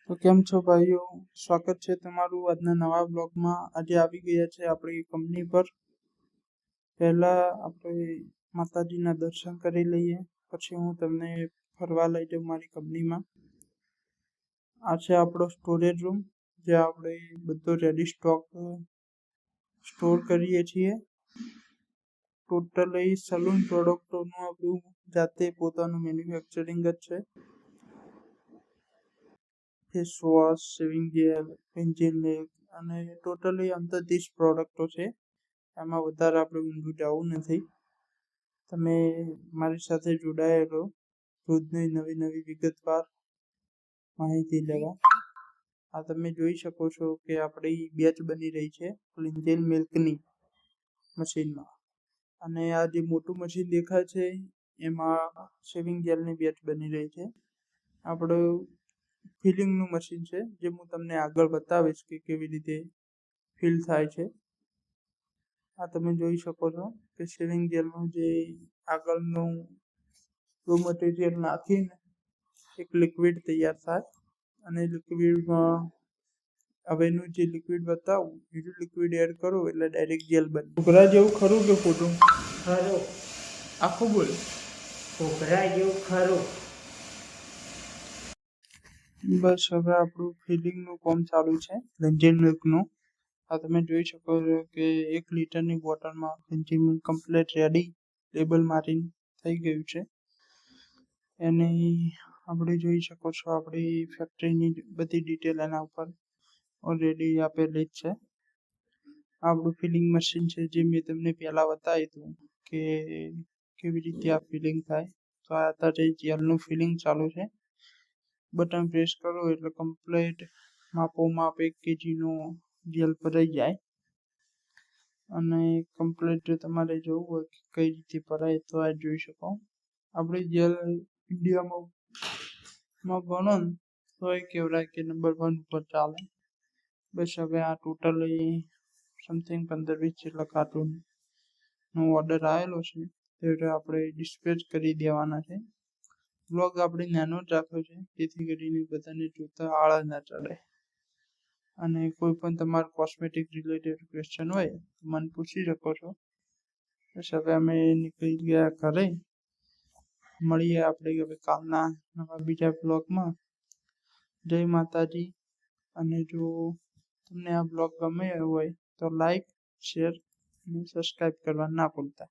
તો કેમ છો ભાઈઓ, સ્વાગત છે તમારું આજના નવા બ્લોગમાં। આજે આવી ગયા છે આપણી કંપની પર। પહેલા આપણે માતાજીના દર્શન કરી લઈએ, પછી હું તમને ફરવા લઈ જાઉં મારી કંપનીમાં। આ છે આપણો સ્ટોરેજ રૂમ, જે આપણે બધો રેડી સ્ટોક સ્ટોર કરીએ છીએ। ટોટલી સલૂન પ્રોડક્ટોનું આપણું જાતે પોતાનું મેન્યુફેક્ચરિંગ જ છે। Face wash, shaving gel, pencil milk અને ટોટલી આમ તો 30 પ્રોડક્ટો છે। એમાં વધારે આપણે ઊંધું જવું નથી। તમે મારી સાથે જોડાયેલો રોજની નવી નવી વિગતવાર માહિતી લેવા। આ તમે જોઈ શકો છો કે આપણી બેચ બની રહી છે પેન્સિલ મિલ્કની મશીનમાં, અને આ જે મોટું મશીન દેખાય છે એમાં શેવિંગ જેલની બેચ બની રહી છે। આપણું ફિલિંગનું મશીન છે, જે હું તમને આગળ બતાવીશ કે કેવી રીતે ફિલ થાય છે। આ તમે જોઈ શકો છો કે શેવિંગ જેલનું જે આગળનું રો મટીરિયલ નાખીને એક લિક્વિડ તૈયાર થાય, અને લિક્વિડમાં હવેનું જે લિક્વિડ બતાવું બીજું લિક્વિડ એડ કરો એટલે ડાયરેક્ટ જેલ બને। ઘોઘરા જેવું ખરું કે ખોટું? ખરું। આખું બોલ। ઘોઘરા જેવું ખરું। બસ હવે આપણું ફિલિંગનું કામ ચાલુ છે પેન્સિલ મિલ્કનું। આ તમે જોઈ શકો છો કે 1 લીટરની બોટલમાં pencil milk complete ready label મારીને થઈ ગયું છે। એને આપણે જોઈ શકો છો આપણી ફેક્ટરીની બધી ડિટેલ એના ઉપર ઓલરેડી આપેલી જ છે। આપણું ફિલિંગ મશીન છે, જે મેં તમને પહેલાં બતાવ્યું હતું કે કેવી રીતે આ ફિલિંગ થાય। તો આ અત્યારે જેલનું ફિલિંગ ચાલુ છે। બટન પ્રેસ કરો એટલે કમ્પ્લીટ માપોમાપ 1 kgનો જેલ ભરાઈ જાય। અને કમ્પ્લીટ જો તમારે જોવું હોય કે કઈ રીતે ભરાય તો આ જોઈ શકો। આપણી જેલ ઇન્ડિયામાં ગણો ને તો એ કહેવાય કે નંબર 1 ઉપર ચાલે। બસ હવે આ ટોટલી સમથિંગ 15-20 જેટલા કાર્ટૂનનો ઓર્ડર આવેલો છે, તે આપણે ડિસ્પેચ કરી દેવાના છે। બ્લોગ આપણે નાનો જ રાખ્યો છે, જેથી કરીને બધાને જોતા આળા ના ચડે। અને કોઈ પણ તમારું કોસ્મેટિક રિલેટેડ ક્વેશ્ચન હોય તો મને પૂછી શકો છો। બસ હવે અમે નીકળી ગયા ઘરે। મળીએ આપણે હવે કાલના નવા બીજા બ્લોગમાં। જય માતાજી। અને જો તમને આ બ્લોગ ગમે હોય તો લાઈક, શેર અને સબસ્ક્રાઈબ કરવા ના ભૂલતા।